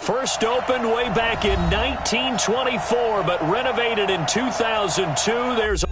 First opened way back in 1924, but renovated in 2002. There's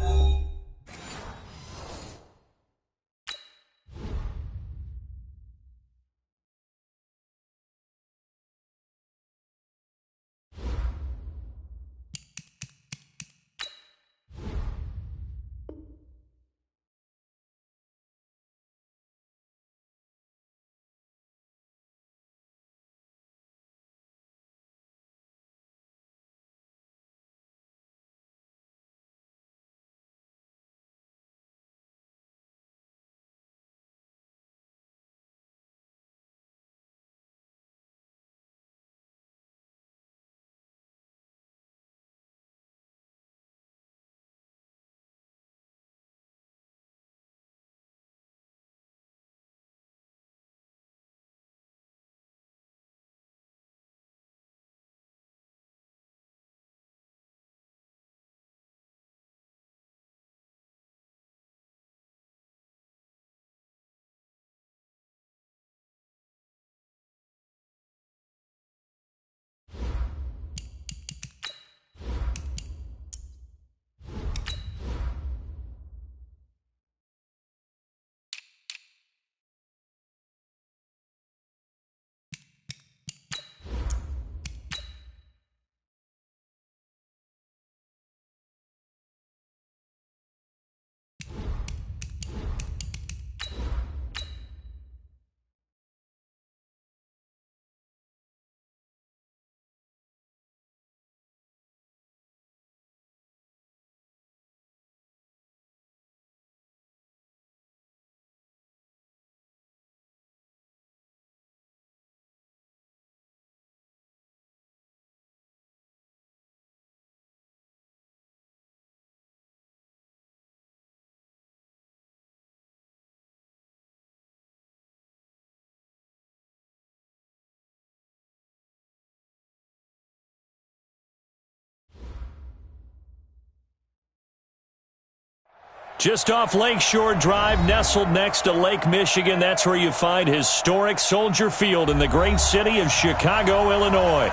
just off Lakeshore Drive, nestled next to Lake Michigan. That's where you find historic Soldier Field in the great city of Chicago, Illinois.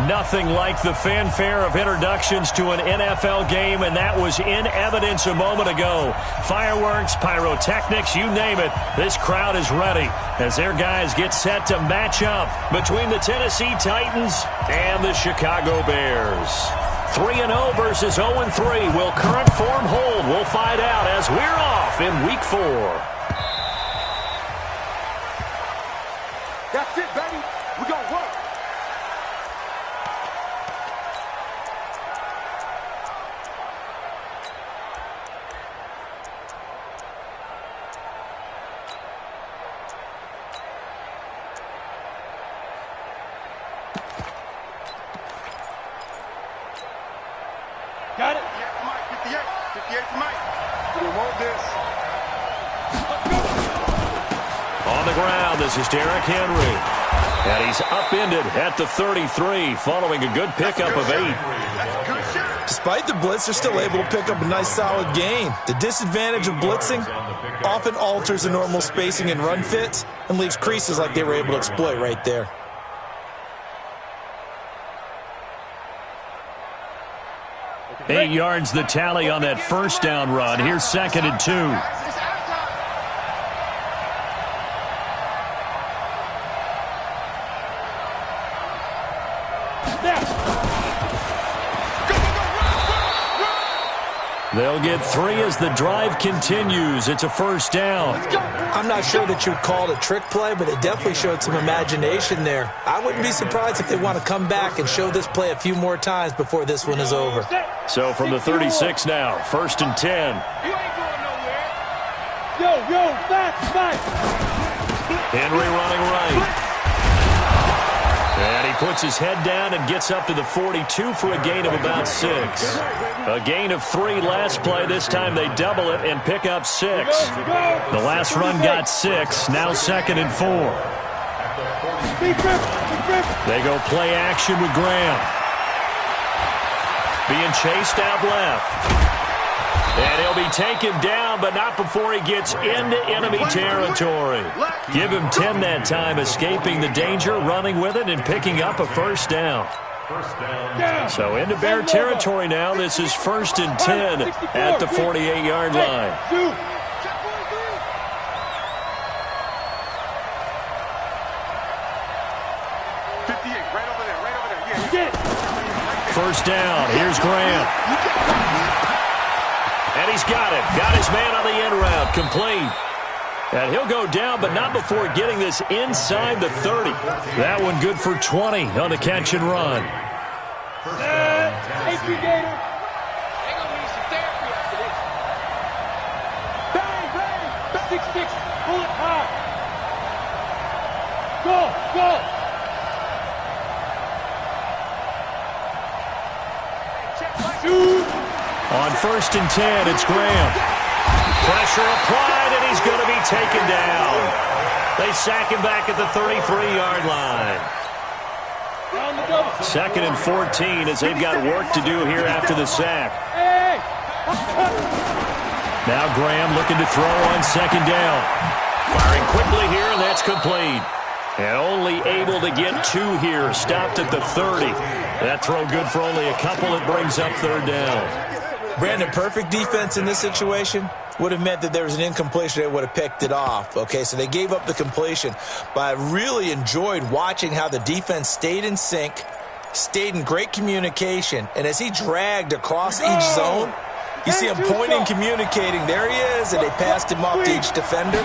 Nothing like the fanfare of introductions to an NFL game, and that was in evidence a moment ago. Fireworks, pyrotechnics, you name it. This crowd is ready as their guys get set to match up between the Tennessee Titans and the Chicago Bears. 3-0 versus 0-3. Will current form hold? We'll find out as we're off in Week 4. That's it, baby. We're going to work. Got it. 58 to Mike. We want this. On the ground, this is Derrick Henry. And he's upended at the 33 following a good pickup of 8. Despite the blitz, they're still able to pick up a nice solid gain. The disadvantage of blitzing often alters the normal spacing and run fits and leaves creases like they were able to exploit right there. Eight yards the tally on that first down run. Here's 2nd and 2. They'll get 3 as the drive continues. It's a first down. I'm not sure that you'd call it a trick play, but it definitely showed some imagination there. I wouldn't be surprised if they want to come back and show this play a few more times before this one is over. So from the 36 now, 1st and 10. You ain't going nowhere. Yo, back. Henry running right. And he puts his head down and gets up to the 42 for a gain of about 6. A gain of 3 last play. This time they double it and pick up 6. The last run got 6. Now 2nd and 4. They go play action with Graham. Being chased out left. And he'll be taken down, but not before he gets into enemy territory. Give him 10 that time, escaping the danger, running with it, and picking up a first down. So into Bear territory now. This is 1st and 10 at the 48-yard line. First down. Here's Graham. And he's got it. Got his man on the end route. Complete. And he'll go down, but not before getting this inside the 30. That one good for 20 on the catch and run. Hey, Gator. Hang on, we need some therapy after this. Bang, bang. 6-6. Pull it high. Go, go. On 1st and 10, it's Graham. Pressure applied, and he's going to be taken down. They sack him back at the 33-yard line. 2nd and 14 as they've got work to do here after the sack. Now Graham looking to throw on 2nd down. Firing quickly here, and that's complete. And only able to get 2 here. Stopped at the 30. That throw good for only a couple. It brings up 3rd down. Brandon, perfect defense in this situation would have meant that there was an incompletion. They would have picked it off. Okay, so they gave up the completion. But I really enjoyed watching how the defense stayed in sync, stayed in great communication, and as he dragged across each zone, you see him pointing, communicating. There he is, and they passed him off to each defender.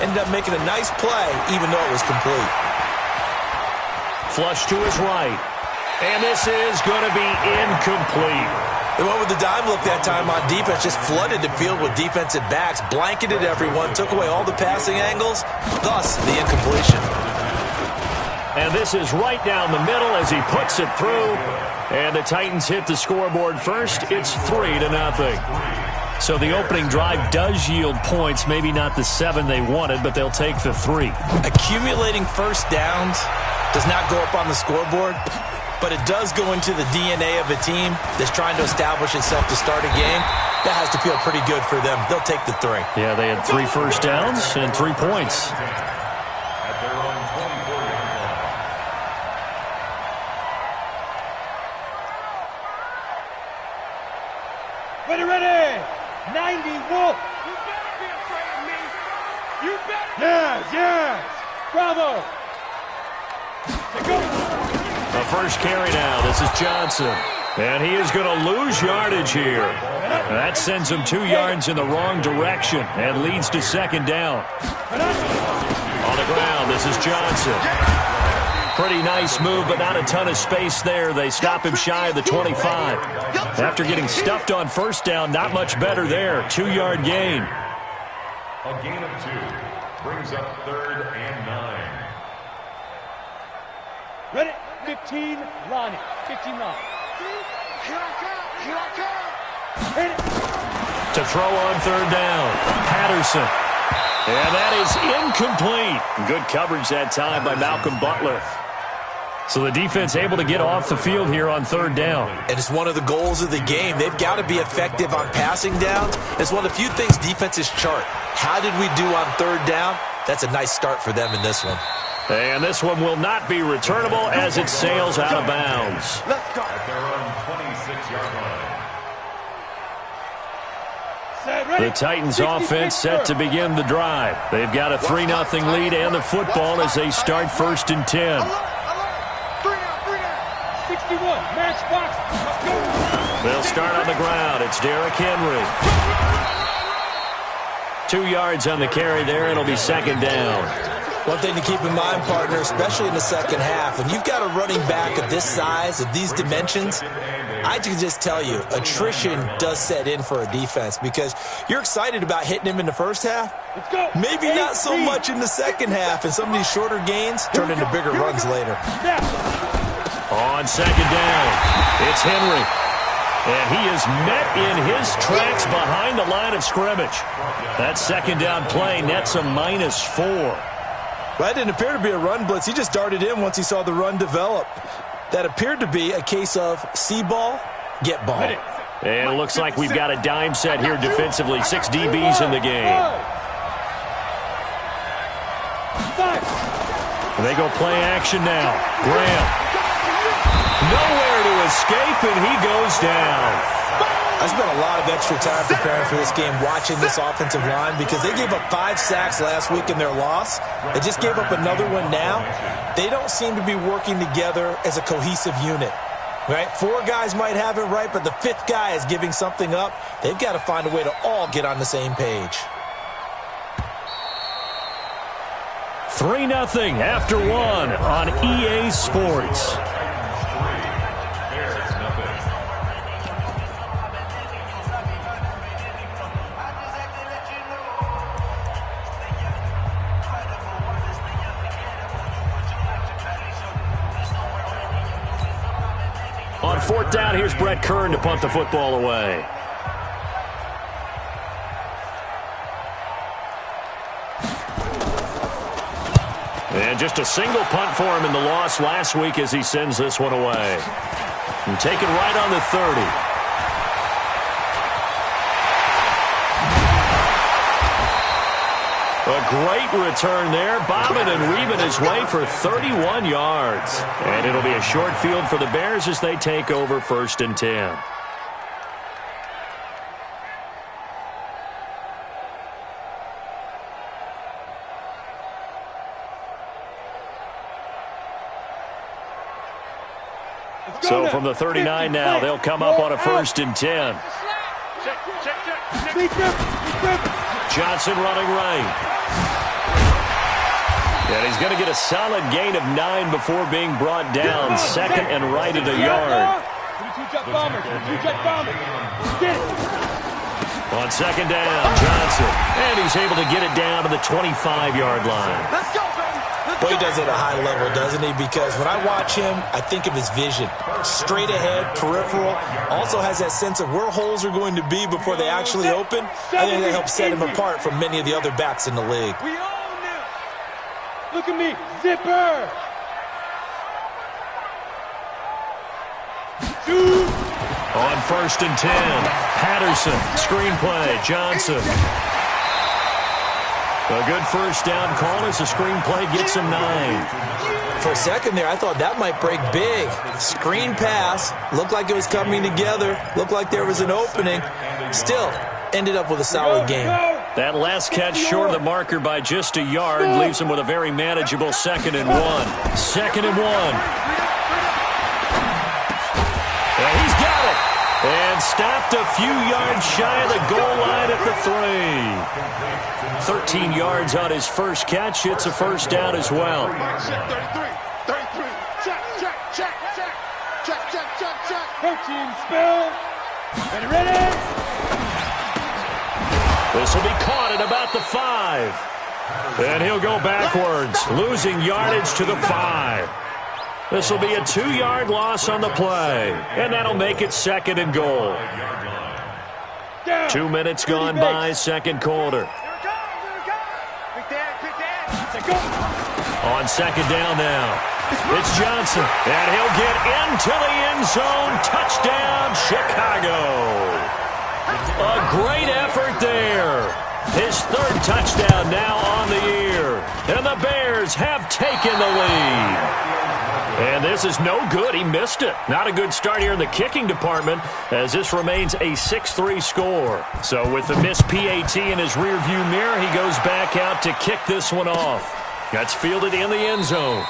Ended up making a nice play, even though it was complete. Flush to his right. And this is going to be incomplete. They went with the dime look that time on defense, just flooded the field with defensive backs, blanketed everyone, took away all the passing angles, thus the incompletion. And this is right down the middle as he puts it through. And the Titans hit the scoreboard first. It's 3-0. So the opening drive does yield points, maybe not the 7 they wanted, but they'll take the 3. Accumulating first downs does not go up on the scoreboard, but it does go into the DNA of a team that's trying to establish itself to start a game. That has to feel pretty good for them. They'll take the 3. Yeah, they had 3 first downs and 3 points. At their own 24-yard line. Ready. 90 Wolf. You better be afraid of me. You better. Yes. Bravo. The first carry now. This is Johnson. And he is going to lose yardage here. And that sends him 2 yards in the wrong direction and leads to 2nd down. On the ground, this is Johnson. Pretty nice move, but not a ton of space there. They stop him shy of the 25. After getting stuffed on 1st down, not much better there. 2-yard gain. A gain of 2 brings up 3rd and 9. Ready? 15, Lonnie. 15 line. Here I come. Hit it. To throw on 3rd down. Patterson. And that is incomplete. Good coverage that time by Malcolm Butler. So the defense able to get off the field here on 3rd down. And it's one of the goals of the game. They've got to be effective on passing downs. It's one of the few things defenses chart. How did we do on 3rd down? That's a nice start for them in this one. And this one will not be returnable as it sails out of bounds. Let's go. At their own 26-yard line. The Titans offense set to begin the drive. They've got a 3-0 lead and the football as they start 1st and 10. 61, matchbox. They'll start on the ground. It's Derrick Henry. 2 yards on the carry there. It'll be 2nd down. One thing to keep in mind, partner, especially in the second half, when you've got a running back of this size, of these dimensions, I can just tell you, attrition does set in for a defense because you're excited about hitting him in the first half. Maybe not so much in the second half, and some of these shorter gains turn into bigger runs later. On 2nd down, it's Henry. And he is met in his tracks behind the line of scrimmage. That 2nd down play nets a -4. That didn't appear to be a run blitz. He just darted in once he saw the run develop. That appeared to be a case of see ball, get ball. And it looks like we've got a dime set here defensively. 6 DBs in the game. They go play action now. Graham. Nowhere to escape, and he goes down. I spent a lot of extra time preparing for this game, watching this offensive line, because they gave up 5 sacks last week in their loss. They just gave up another one now. They don't seem to be working together as a cohesive unit. Right? 4 guys might have it right, but the 5th guy is giving something up. They've got to find a way to all get on the same page. 3-0 after 1 on EA Sports. On 4th down, here's Brett Kern to punt the football away. And just a single punt for him in the loss last week as he sends this one away. And taken right on the 30. A great return there, bobbing and weaving his way for 31 yards. And it'll be a short field for the Bears as they take over 1st and 10. So from the 39 now, they'll come up on a 1st and 10. Johnson running right. And he's going to get a solid gain of 9 before being brought down. 2nd and right at a yard. On 2nd down, Johnson. And he's able to get it down to the 25-yard line. Let's go, baby. Well, he does it at a high level, doesn't he? Because when I watch him, I think of his vision. Straight ahead, peripheral. Also has that sense of where holes are going to be before they actually open. I think that helps set him apart from many of the other backs in the league. We own this. Look at me. Zipper. Shoot. On 1st and 10, Patterson, screenplay, Johnson. A good 1st down call as the screenplay gets him 9. For a second there, I thought that might break big. Screen pass, looked like it was coming together, looked like there was an opening. Still, ended up with a solid game. That last catch short of the marker by just a yard leaves him with a very manageable 2nd and 1. 2nd and 1. And he's got it. And stopped a few yards shy of the goal line at the 3. 13 yards on his first catch. It's a 1st down as well. 33. Check. 13 spill. Ready. This will be caught at about the 5. And he'll go backwards, losing yardage to the 5. This will be a 2-yard loss on the play. And that'll make it 2nd and goal. 2 minutes gone by, 2nd quarter. On 2nd down now, it's Johnson, and he'll get into the end zone. Touchdown, Chicago. A great effort there. His 3rd touchdown now on the year, and the Bears have taken the lead. And this is no good. He missed it. Not a good start here in the kicking department as this remains a 6-3 score. So with the missed PAT in his rearview mirror, he goes back out to kick this one off. That's fielded in the end zone.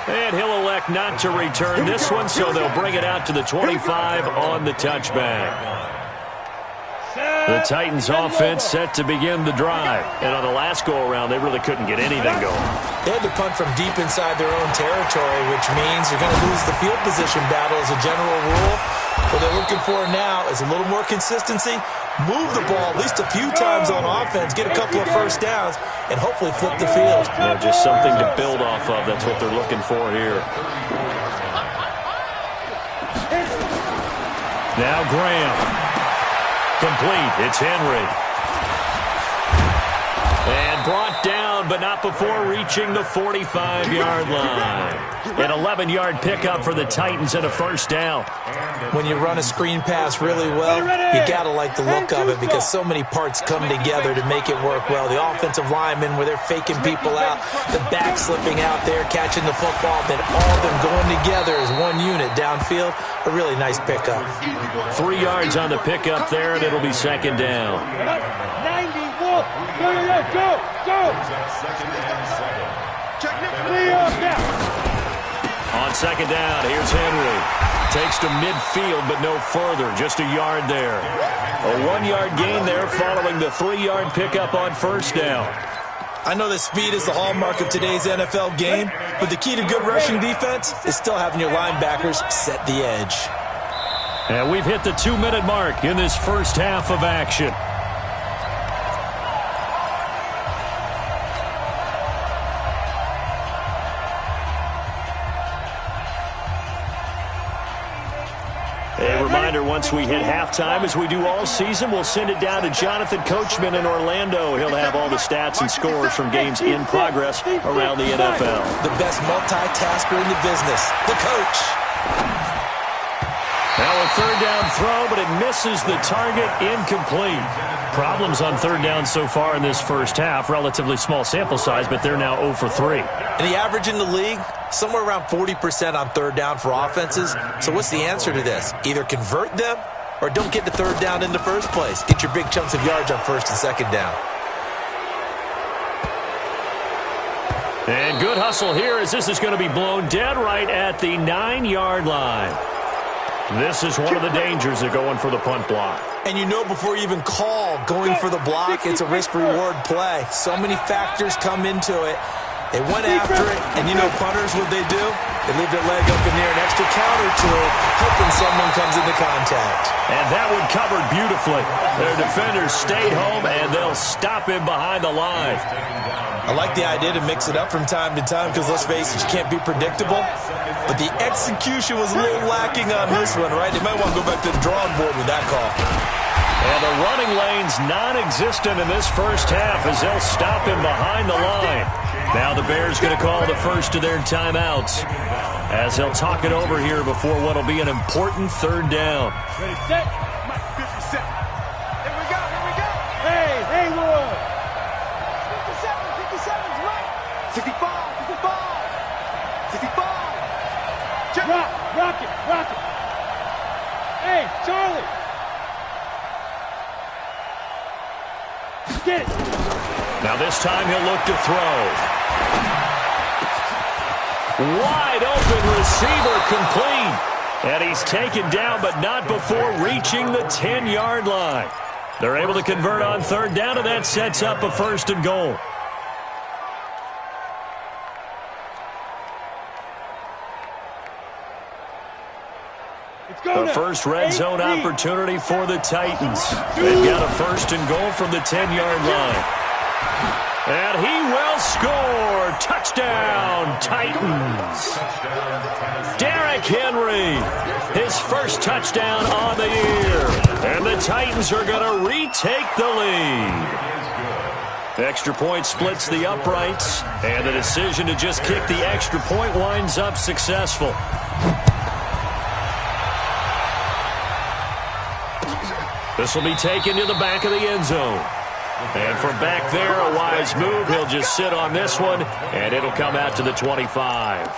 And he'll elect not to return this one, so they'll bring it out to the 25 on the touchback. The Titans offense set to begin the drive. And on the last go-around, they really couldn't get anything going. They had to punt from deep inside their own territory, which means you're going to lose the field position battle as a general rule. What they're looking for now is a little more consistency, move the ball at least a few times on offense, get a couple of 1st downs, and hopefully flip the field. Yeah, just something to build off of. That's what they're looking for here. Now Graham. Complete. It's Henry. And brought down but not before reaching the 45-yard line. An 11-yard pickup for the Titans and a first down. When you run a screen pass really well, you got to like the look of it because so many parts come together to make it work well. The offensive linemen where they're faking people out, the back slipping out there, catching the football, then all of them going together as one unit downfield. A really nice pickup. 3 yards on the pickup there, and it'll be second down. 91. Go. On second down, here's Henry. Takes to midfield, but no further. Just a yard there. A 1-yard gain there following the 3-yard pickup on first down. I know that speed is the hallmark of today's NFL game, but the key to good rushing defense is still having your linebackers set the edge. And we've hit the 2-minute mark in this first half of action. A reminder, once we hit halftime, as we do all season, we'll send it down to Jonathan Coachman in Orlando. He'll have all the stats and scores from games in progress around the NFL. The best multitasker in the business, the coach. Now a third down throw, but it misses the target, incomplete. Problems on third down so far in this first half. Relatively small sample size, but they're now 0 for 3. And the average in the league, somewhere around 40% on third down for offenses. So what's the answer to this? Either convert them or don't get the third down in the first place. Get your big chunks of yards on first and second down. And good hustle here as this is going to be blown dead right at the 9-yard line. This is one of the dangers of going for the punt block. And you know before you even call going for the block, it's a risk-reward play. So many factors come into it. They went after it, and you know punters, what they do? They leave their leg up in the air, an extra counter to it, hoping someone comes into contact. And that one covered beautifully. Their defenders stayed home, and they'll stop him behind the line. I like the idea to mix it up from time to time because, let's face it, you can't be predictable. But the execution was a little lacking on this one, right? They might want to go back to the drawing board with that call. And the running lane's non-existent in this first half as they'll stop him behind the line. Now the Bears going to call the first of their timeouts as they'll talk it over here before what will be an important third down. Ready, set. Mike, 50 set. Here we go. Hey, Haywood. 57's right. 65. Rock it. Hey, Charlie. Get it. Now this time he'll look to throw. Wide open receiver complete. And he's taken down, but not before reaching the 10-yard line. They're able to convert on third down, and that sets up a first and goal. The first red zone opportunity for the Titans. They've got a first and goal from the 10-yard line. And he will score. Touchdown, Titans. Derrick Henry, his first touchdown on the year. And the Titans are going to retake the lead. Extra point splits the uprights, and the decision to just kick the extra point winds up successful. This will be taken to the back of the end zone. And from back there, a wise move. He'll just sit on this one, and it'll come out to the 25.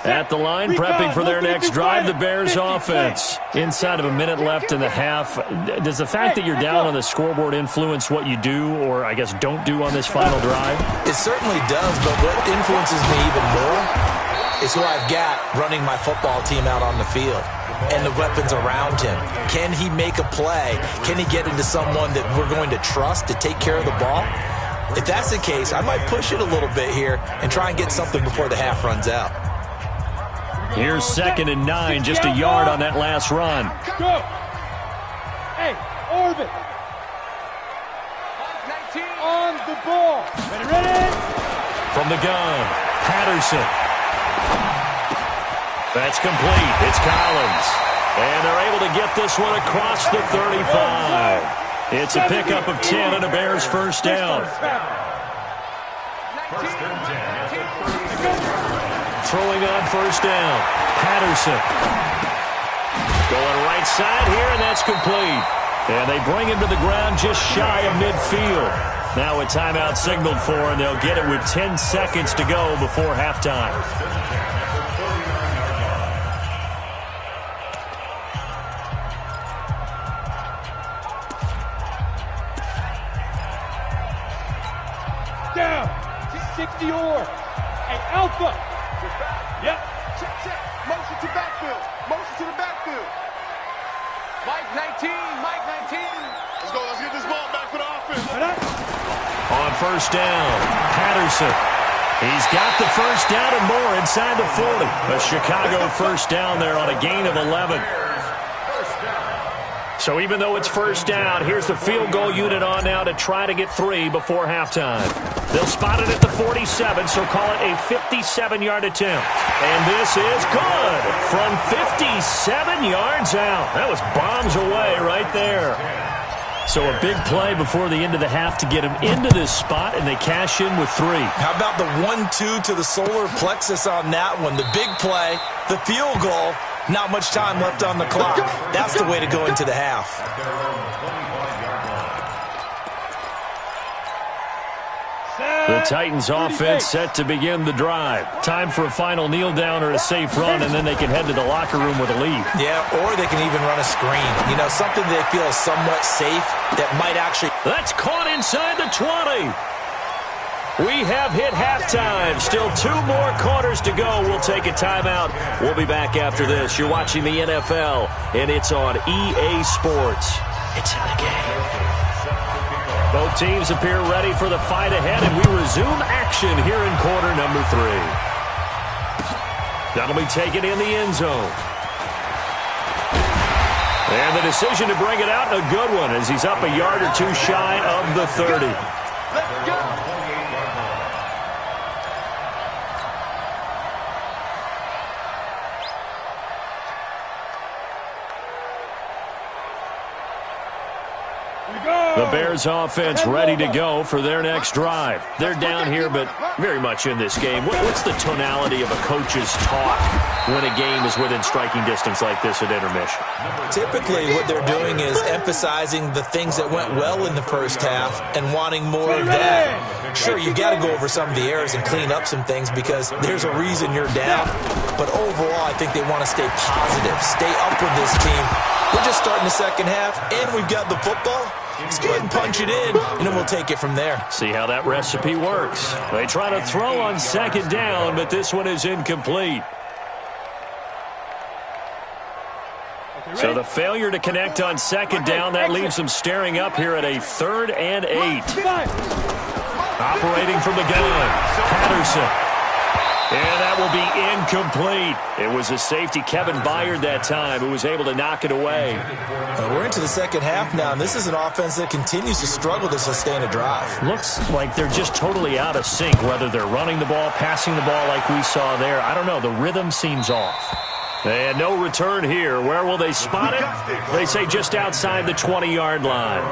At the line, prepping for their next drive, the Bears offense. Inside of a minute left in the half, does the fact that you're down on the scoreboard influence what you do, or I guess don't do on this final drive? It certainly does, but what influences me even more is who I've got running my football team out on the field and the weapons around him. Can he make a play? Can he get into someone that we're going to trust to take care of the ball? If that's the case, I might push it a little bit here and try and get something before the half runs out. Here's 2nd and 9, just a yard on that last run. Go! Hey, orbit! On the ball. Ready? From From the gun, Patterson. That's complete. It's Collins. And they're able to get this one across the 35. It's a pickup of 10 and a Bears first down. Throwing on first down, Patterson. Going right side here, and that's complete. And they bring him to the ground just shy of midfield. Now a timeout signaled for, and they'll get it with 10 seconds to go before halftime. Down. 60 or. Hey, Alpha. Yep. Check. Motion to backfield. Motion to the backfield. Mike 19. Let's go. Let's get this ball back for the offense. On first down, Patterson. He's got the first down and more inside the 40. A Chicago first down there on a gain of 11. So even though it's first down, here's the field goal unit on now to try to get 3 before halftime. They'll spot it at the 47, so call it a 57-yard attempt. And this is good from 57 yards out. That was bombs away right there. So a big play before the end of the half to get him into this spot, and they cash in with 3. How about the 1-2 to the solar plexus on that one? The big play, the field goal, not much time left on the clock. That's the way to go into the half. The Titans offense set to begin the drive. Time for a final kneel down or a safe run, and then they can head to the locker room with a lead. Yeah, or they can even run a screen. You know, something they feel is somewhat safe that might actually... That's caught inside the 20. We have hit halftime. Still 2 more quarters to go. We'll take a timeout. We'll be back after this. You're watching the NFL, and it's on EA Sports. It's in the game. Both teams appear ready for the fight ahead, and we resume action here in quarter number 3. That'll be taken in the end zone. And the decision to bring it out, a good one, as he's up a yard or 2 shy of the 30. Let's go. The Bears offense ready to go for their next drive. They're down here, but very much in this game. What's the tonality of a coach's talk when a game is within striking distance like this at intermission? Typically, what they're doing is emphasizing the things that went well in the first half and wanting more of that. Sure, you got to go over some of the errors and clean up some things because there's a reason you're down. But overall, I think they want to stay positive, stay up with this team. We're just starting the second half, and we've got the football. Let's go ahead and punch it in, and then we'll take it from there. See how that recipe works. They try to throw on second down, but this one is incomplete. So the failure to connect on second down, that leaves them staring up here at a 3rd and 8. Operating from the gun, Patterson. And that will be incomplete. It was a safety, Kevin Byard, that time, who was able to knock it away. We're into the second half now, and this is an offense that continues to struggle to sustain a drive. Looks like they're just totally out of sync, whether they're running the ball, passing the ball like we saw there. I don't know. The rhythm seems off. And no return here. Where will they spot it? They say just outside the 20-yard line.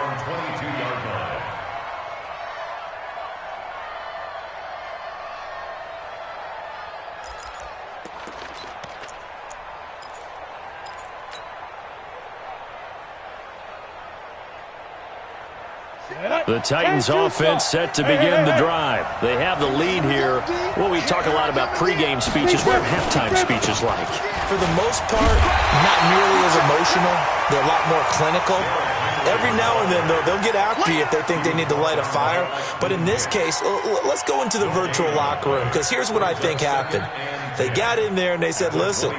The Titans offense set to begin the drive. They have the lead here. Well, we talk a lot about pregame speeches. What are halftime speeches like? For the most part, not nearly as emotional. They're a lot more clinical. Every now and then, though, they'll get after you if they think they need to light a fire. But in this case, let's go into the virtual locker room, because here's what I think happened. They got in there and they said, listen,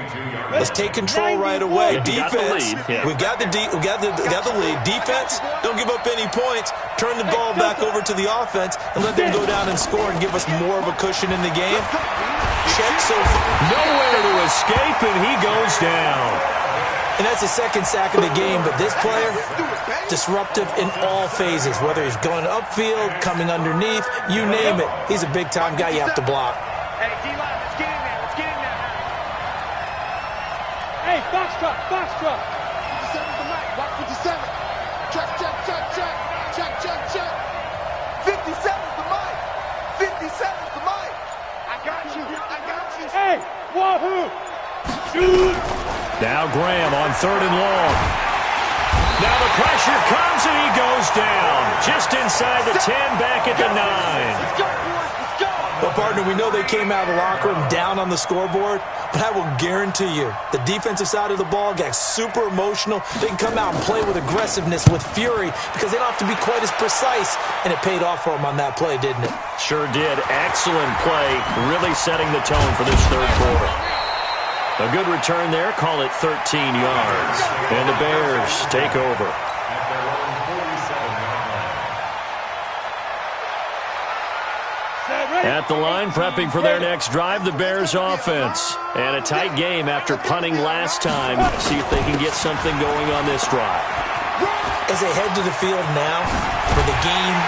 let's take control right away. Defense, we've got the lead. Defense, don't give up any points. Turn the ball back over to the offense and let them go down and score and give us more of a cushion in the game. Check so far. Nowhere to escape, and he goes down. And that's the second sack of the game, but this player, disruptive in all phases, whether he's going upfield, coming underneath, you name it. He's a big-time guy you have to block. Hey, D-line, let's get in there. Let's get in there. Hey, box truck, box truck. 57's the mic. Watch 57. Check, check, check, check. Check, check, check. 57's the mic. 57's the mic. I got you. I got you. Hey, wahoo. Shoot. Now Graham on 3rd and long. Now the pressure comes and he goes down. Just inside the 10, back at the 9. Let's go, boys. Let's go. Well, partner, we know they came out of the locker room down on the scoreboard, but I will guarantee you the defensive side of the ball got super emotional. They can come out and play with aggressiveness, with fury, because they don't have to be quite as precise, and it paid off for them on that play, didn't it? Sure did. Excellent play, really setting the tone for this third quarter. A good return there, call it 13 yards. And the Bears take over. At the line, prepping for their next drive, the Bears offense. And a tight game after punting last time. See if they can get something going on this drive. As they head to the field now, with the game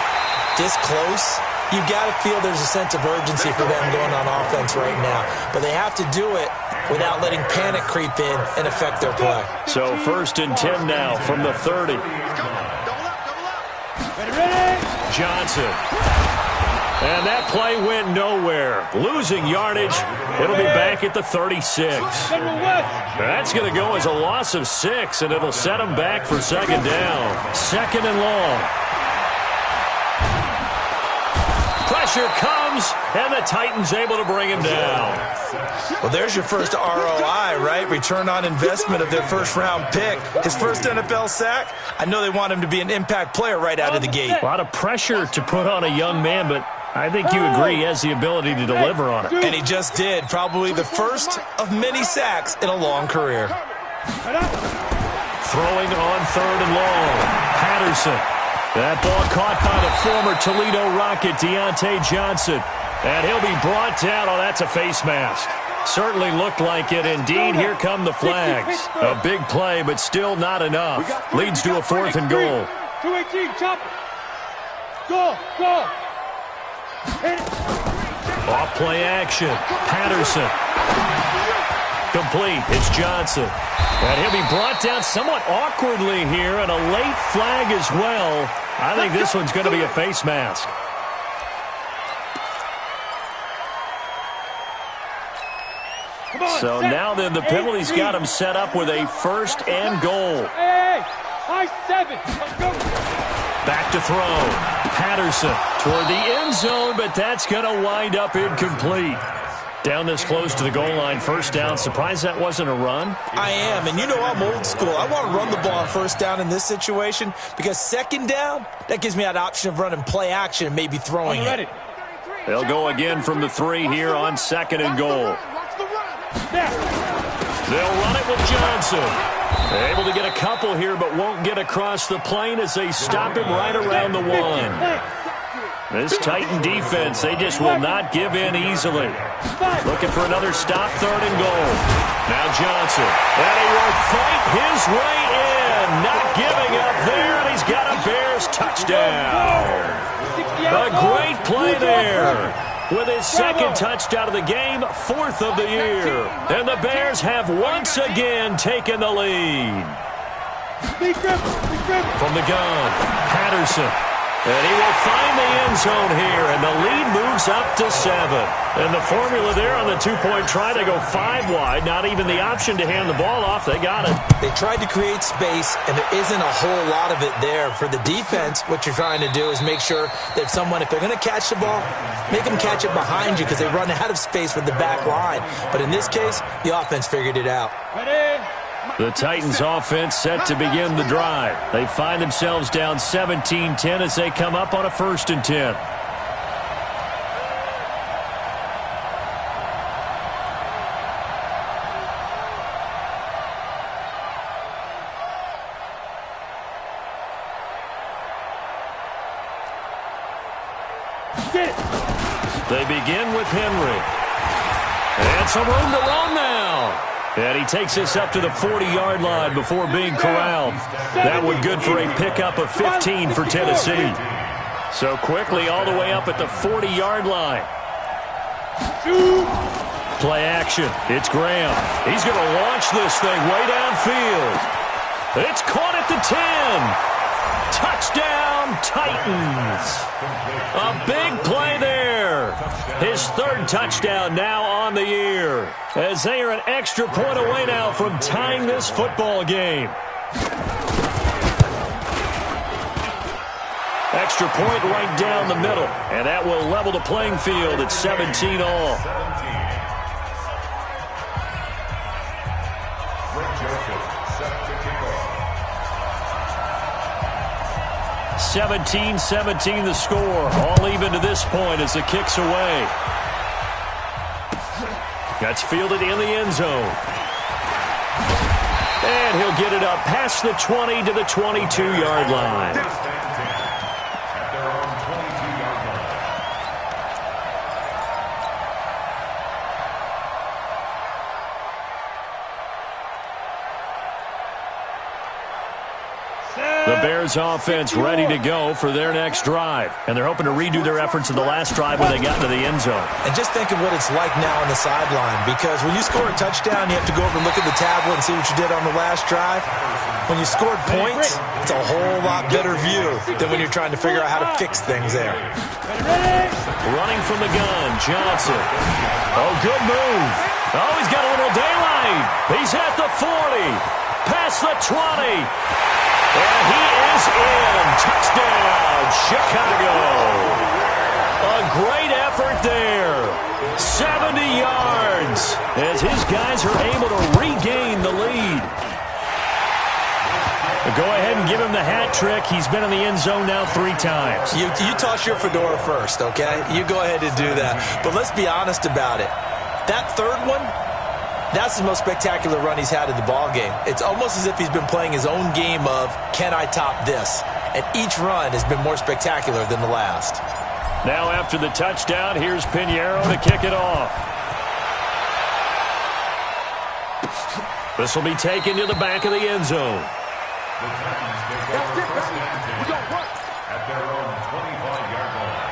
this close, you've got to feel there's a sense of urgency for them going on offense right now. But they have to do it without letting panic creep in and affect their play. So 1st and 10 now from the 30. Double up. Ready? Johnson. And that play went nowhere. Losing yardage. It'll be back at the 36. That's going to go as a loss of 6, and it'll set them back for 2nd down. 2nd and long. Pressure comes, and the Titans able to bring him down. Well, there's your first ROI, right? Return on investment of their first-round pick. His first NFL sack. I know they want him to be an impact player right out of the gate. A lot of pressure to put on a young man, but I think you agree he has the ability to deliver on it. And he just did. Probably the first of many sacks in a long career. Throwing on 3rd and long. Patterson. That ball caught by the former Toledo Rocket, Deontay Johnson. And he'll be brought down. Oh, that's a face mask. Certainly looked like it. Indeed, here come the flags. A big play, but still not enough. Leads to a 4th and goal. 218, chop it. Go, go. Off play action. Patterson. Complete. It's Johnson. And he'll be brought down somewhat awkwardly here, and a late flag as well. I think this one's going to be a face mask. So now then, the penalty's got him set up with a 1st and goal. Hey, high 7. Let's go. Back to throw. Patterson toward the end zone, but that's going to wind up incomplete. Down this close to the goal line, 1st down. Surprised that wasn't a run? I am, and you know I'm old school. I want to run the ball on 1st down in this situation because 2nd down, that gives me that option of running play action and maybe throwing it. They'll go again from the 3 here on 2nd and goal. They'll run it with Johnson. They're able to get a couple here, but won't get across the plane as they stop him right around the 1. This Titan defense, they just will not give in easily. Looking for another stop, 3rd and goal. Now Johnson. And he will fight his way in. Not giving up there, and he's got a Bears touchdown. A great play there. With his 2nd touchdown of the game, 4th of the year. And the Bears have once again taken the lead. From the gun, Patterson. And he will find the end zone here, and the lead moves up to 7. And the formula there on the 2-point try to go 5 wide. Not even the option to hand the ball off. They got it. They tried to create space, and there isn't a whole lot of it there. For the defense, what you're trying to do is make sure that someone, if they're going to catch the ball, make them catch it behind you because they run out of space with the back line. But in this case, the offense figured it out. Ready? The Titans offense set to begin the drive. They find themselves down 17-10 as they come up on a 1st and 10. They begin with Henry. And some room to run now. And he takes us up to the 40-yard line before being corralled. That one good for a pickup of 15 for Tennessee. So quickly all the way up at the 40-yard line. Play action. It's Graham. He's going to launch this thing way downfield. It's caught at the 10. Touchdown, Titans. A big play there. His third touchdown now on the year, as they are an extra point away now from tying this football game. Extra point right down the middle, and that will level the playing field at 17 all. 17-17 the score. All even to this point as the kick's away. That's fielded in the end zone. And he'll get it up past the 20 to the 22-yard line. The Bears offense ready to go for their next drive. And they're hoping to redo their efforts in the last drive when they got into the end zone. And just think of what it's like now on the sideline, because when you score a touchdown, you have to go over and look at the tablet and see what you did on the last drive. When you scored points, it's a whole lot better view than when you're trying to figure out how to fix things there. Running from the gun, Johnson. Oh, good move. Oh, he's got a little daylight. He's at the 40. Past the 20. And he is in. Touchdown, Chicago. A great effort there. 70 yards as his guys are able to regain the lead. Go ahead and give him the hat trick. He's been in the end zone now 3 times. You toss your fedora first, okay? You go ahead and do that. But let's be honest about it. That third one, that's the most spectacular run he's had in the ballgame. It's almost as if he's been playing his own game of, can I top this? And each run has been more spectacular than the last. Now after the touchdown, here's Pinheiro to kick it off. This will be taken to the back of the end zone. That's it, baby. We got work. At their own 25-yard line.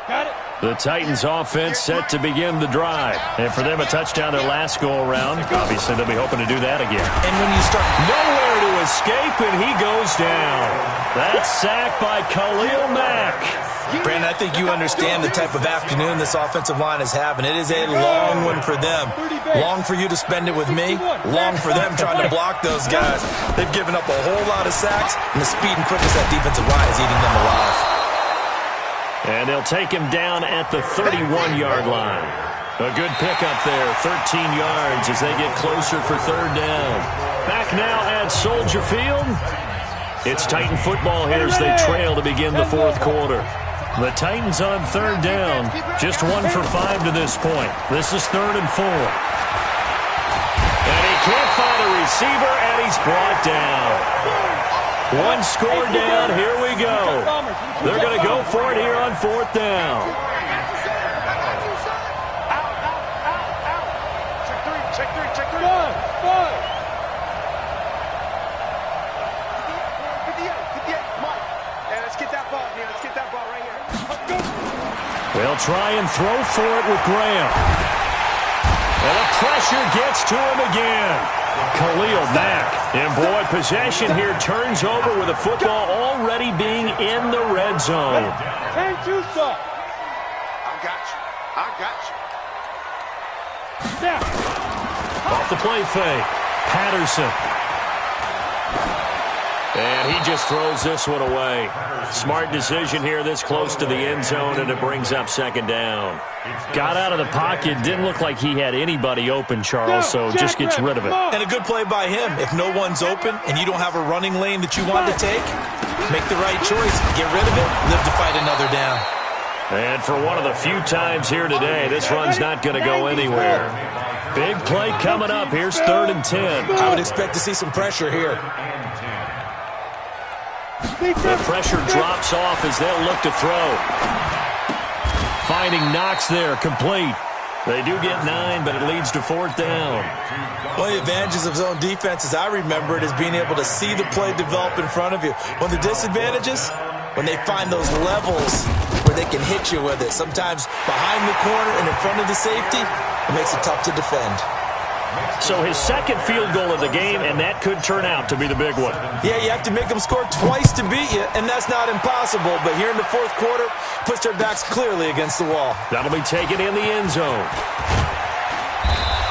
Got it. The Titans offense set to begin the drive. And for them, a touchdown their last go-around. Obviously, they'll be hoping to do that again. And when you start Nowhere to escape, and he goes down. That's sacked by Khalil Mack. Brandon, I think you understand the type of afternoon this offensive line is having. It is a long one for them. Long for you to spend it with me. Long for them trying to block those guys. They've given up a whole lot of sacks, and the speed and quickness of that defensive line is eating them alive. And they'll take him down at the 31-yard line. A good pickup there, 13 yards as they get closer for third down. Back now at Soldier Field. It's Titan football here as they trail to begin the fourth quarter. The Titans on third down, just 1 for 5 to this point. This is 3rd and 4. And he can't find a receiver, and he's brought down. 1 score down, here we go. They're going to go for it here on 4th down. Check three. Good. 58, Mike. Hey, let's get that ball here. Let's get that ball right here. They'll try and throw for it with Graham. And the pressure gets to him again. Khalil Mack. And boy, possession here turns over with the football already being in the red zone. Can't you stop? I got you. Now. Off the play fake. Patterson. And he just throws this one away. Smart decision here this close to the end zone, and it brings up 2nd down. Got out of the pocket. Didn't look like he had anybody open, Charles, so just gets rid of it. And a good play by him. If no one's open and you don't have a running lane that you want to take, make the right choice. Get rid of it. Live to fight another down. And for one of the few times here today, this run's not going to go anywhere. Big play coming up. Here's 3rd and 10. I would expect to see some pressure here. The pressure drops off as they'll look to throw. Finding Knox there, complete. They do get 9, but it leads to 4th down. One of the advantages of zone defense, as I remember it, is being able to see the play develop in front of you. One of the disadvantages, when they find those levels where they can hit you with it, sometimes behind the corner and in front of the safety, it makes it tough to defend. So his second field goal of the game, and that could turn out to be the big one. Yeah, you have to make them score twice to beat you, and that's not impossible. But here in the 4th quarter, puts their backs clearly against the wall. That'll be taken in the end zone.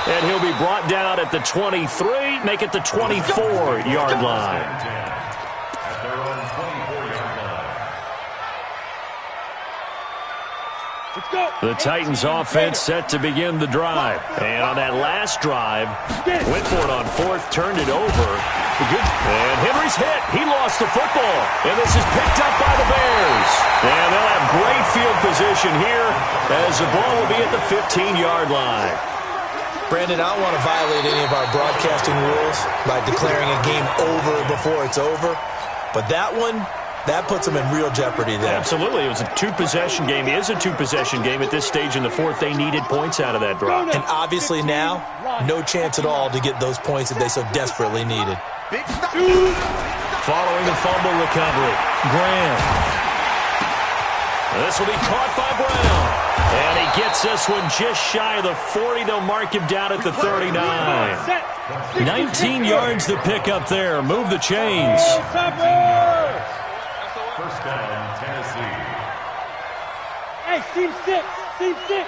And he'll be brought down at the 23, make it the 24-yard line. At their own 24-yard line. Let's go. The Titans offense set to begin the drive. And on that last drive, went for it on 4th, turned it over. And Henry's hit. He lost the football. And this is picked up by the Bears. And they'll have great field position here as the ball will be at the 15-yard line. Brandon, I don't want to violate any of our broadcasting rules by declaring a game over before it's over. But that one, that puts them in real jeopardy there. Absolutely. It was a 2-possession game. It is a 2-possession game at this stage in the 4th. They needed points out of that drive. And obviously now, no chance at all to get those points that they so desperately needed. Following the fumble recovery, Graham. This will be caught by Brown. And he gets this one just shy of the 40. They'll mark him down at the 39. 19 yards to pick up there. Move the chains. First down, Tennessee. Hey, team 6. Team 6.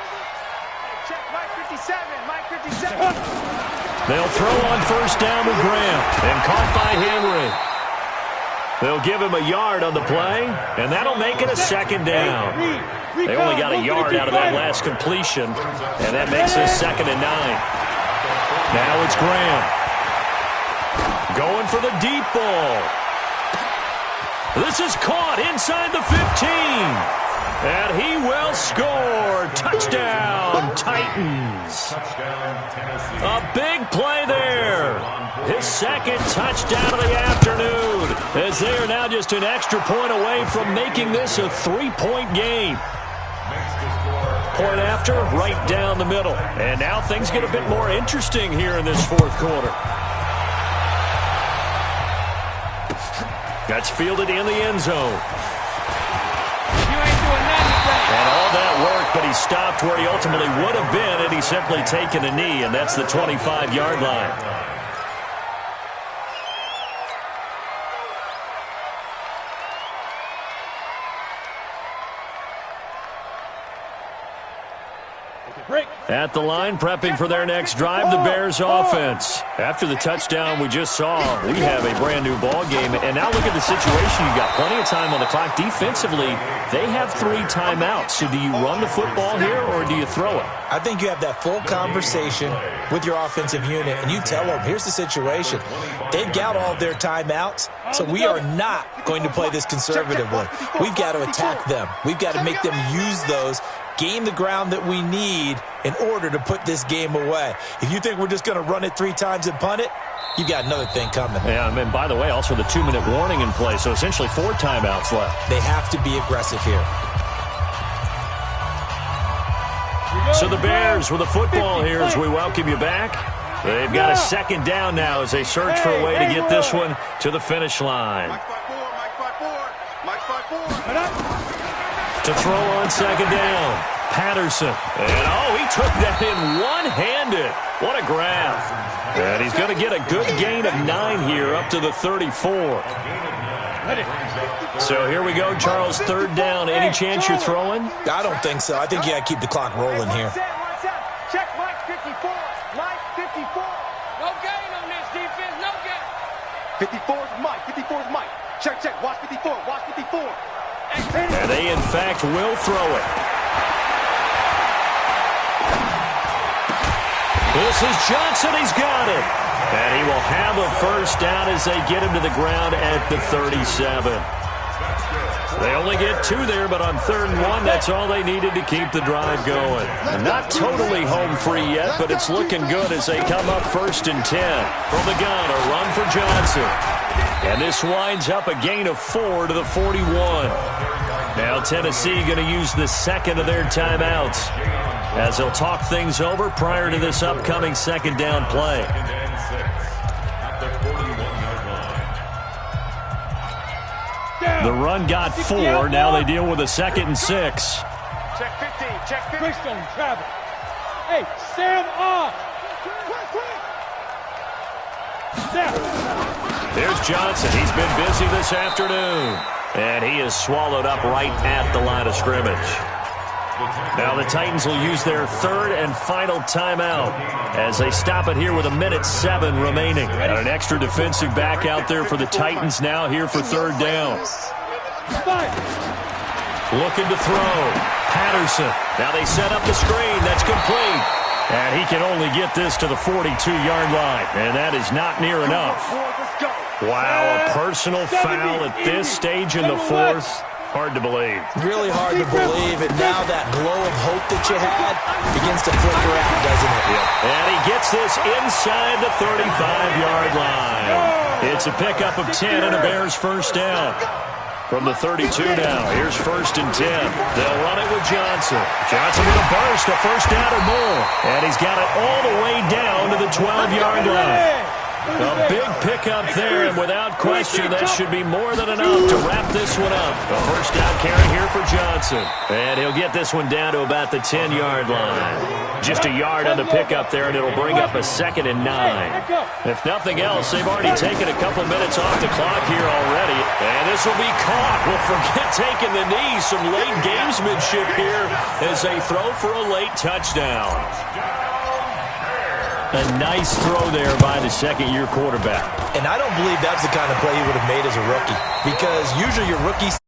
Check Mike 57. Mike 57. They'll throw on first down with Graham. And caught by Henry. They'll give him a yard on the play, and that'll make it a 2nd down. They only got a yard out of that last completion, and that makes it 2nd and 9. Now it's Graham. Going for the deep ball. This is caught inside the 15. And he will score. Touchdown, Titans. Touchdown, Tennessee. A big play there. His 2nd touchdown of the afternoon, as they are now just an extra point away from making this a 3-point game. Point after, right down the middle. And now things get a bit more interesting here in this 4th quarter. That's fielded in the end zone. And all that work, but he stopped where he ultimately would have been had he simply taken a knee, and that's the 25-yard line. At the line, prepping for their next drive, the Bears offense. After the touchdown we just saw, we have a brand-new ball game. And now look at the situation. You've got plenty of time on the clock. Defensively, they have 3 timeouts. So do you run the football here or do you throw it? I think you have that full conversation with your offensive unit, and you tell them, here's the situation. They've got all of their timeouts, so we are not going to play this conservatively. We've got to attack them. We've got to make them use those, gain the ground that we need in order to put this game away. If you think we're just going to run it 3 times and punt it, you've got another thing coming. Yeah, and by the way, also the 2-minute warning in play, so essentially 4 timeouts left. They have to be aggressive here. So the Bears with the football here as we welcome you back. They've got a 2nd down now as they search for a way to get this one to the finish line. To throw on 2nd down, Patterson. And, oh, he took that in one-handed. What a grab. And he's going to get a good gain of 9 here up to the 34. So here we go, Charles, 3rd down. Any chance you're throwing? I don't think so. I think you got to keep the clock rolling here. Check Mike 54. Mike 54. No gain on this defense. No gain. 54 is Mike. 54 is Mike. Check, check. Watch 54. Watch 54. And they, in fact, will throw it. This is Johnson. He's got it. And he will have a first down as they get him to the ground at the 37. They only get 2 there, but on 3rd and 1, that's all they needed to keep the drive going. Not totally home free yet, but it's looking good as they come up 1st and 10. From the gun, a run for Johnson. And this winds up a gain of 4 to the 41. Now Tennessee going to use the second of their timeouts as they'll talk things over prior to this upcoming second down play. The run got 4. Now they deal with a 2nd and 6. Check 15. Check 15. Quick zone travel. Hey, Sam off. There's Johnson. He's been busy this afternoon. And he is swallowed up right at the line of scrimmage. Now the Titans will use their third and final timeout as they stop it here with 1:07 remaining. And an extra defensive back out there for the Titans now here for third down. Looking to throw. Patterson. Now they set up the screen. That's complete. And he can only get this to the 42-yard line. And that is not near enough. Wow, a personal foul at this stage in the fourth. Hard to believe. Really hard to believe. And now that glow of hope that you had begins to flicker out, doesn't it? Yeah. And he gets this inside the 35-yard line. It's a pickup of 10 and a Bears first down. From the 32 now, here's 1st and 10. They'll run it with Johnson. Johnson with a burst, a first down or more. And he's got it all the way down to the 12-yard line. A big pickup there, and without question, that should be more than enough to wrap this one up. A first down carry here for Johnson. And he'll get this one down to about the 10-yard line. Just a yard on the pickup there, and it'll bring up a 2nd and 9. If nothing else, they've already taken a couple minutes off the clock here already. And this will be caught. Well, forget taking the knee. Some late gamesmanship here as they throw for a late touchdown. A nice throw there by the second-year quarterback. And I don't believe that's the kind of play he would have made as a rookie, because usually your rookies